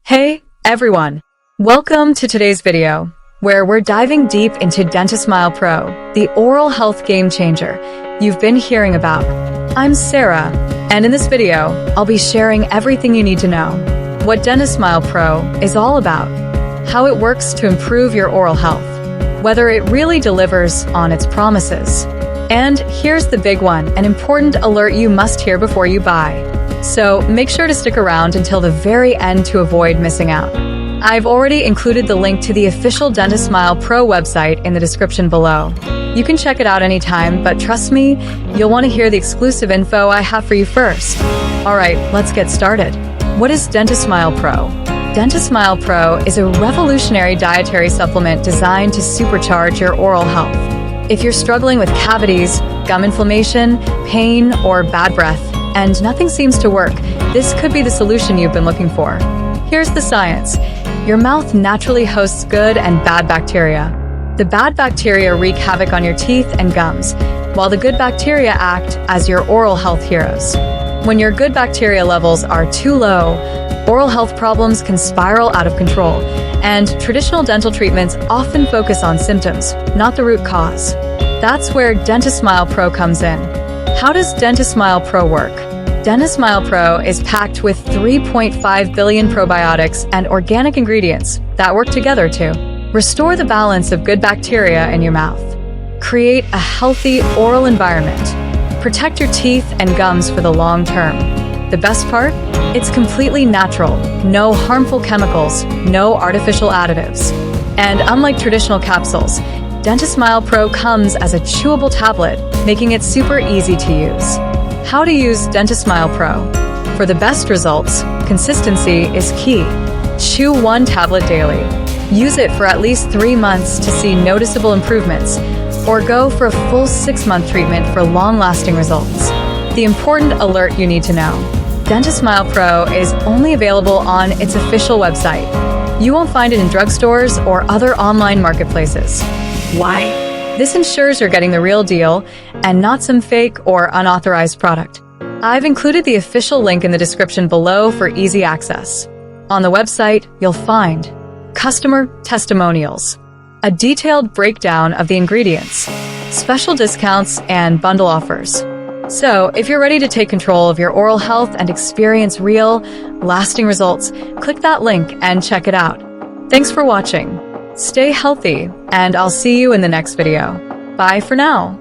Hey, everyone! Welcome to today's video, where we're diving deep into DentiSmile Pro, the oral health game changer you've been hearing about. I'm Sarah, and in this video, I'll be sharing everything you need to know. What DentiSmile Pro is all about, how it works to improve your oral health, whether it really delivers on its promises. And here's the big one, an important alert you must hear before you buy. So make sure to stick around until the very end to avoid missing out. I've already included the link to the official DentiSmile Pro website in the description below. You can check it out anytime, but trust me, you'll want to hear the exclusive info I have for you first. Alright, let's get started. What is DentiSmile Pro? DentiSmile Pro is a revolutionary dietary supplement designed to supercharge your oral health. If you're struggling with cavities, gum inflammation, pain, or bad breath, and nothing seems to work, this could be the solution you've been looking for. Here's the science. Your mouth naturally hosts good and bad bacteria. The bad bacteria wreak havoc on your teeth and gums, while the good bacteria act as your oral health heroes. When your good bacteria levels are too low, oral health problems can spiral out of control, and traditional dental treatments often focus on symptoms, not the root cause. That's where DentiSmile Pro comes in. How does DentiSmile Pro work? DentiSmile Pro is packed with 3.5 billion probiotics and organic ingredients that work together to restore the balance of good bacteria in your mouth, create a healthy oral environment, protect your teeth and gums for the long term. The best part? It's completely natural, no harmful chemicals, no artificial additives. And unlike traditional capsules, DentiSmile Pro comes as a chewable tablet, making it super easy to use. How to use DentiSmile Pro? For the best results, consistency is key. Chew one tablet daily. Use it for at least 3 months to see noticeable improvements, or go for a full 6-month treatment for long-lasting results. The important alert you need to know. DentiSmile Pro is only available on its official website. You won't find it in drugstores or other online marketplaces. Why? This ensures you're getting the real deal and not some fake or unauthorized product. I've included the official link in the description below for easy access. On the website, you'll find customer testimonials, a detailed breakdown of the ingredients, special discounts, and bundle offers. So, if you're ready to take control of your oral health and experience real, lasting results, click that link and check it out. Thanks for watching. Stay healthy, and I'll see you in the next video. Bye for now.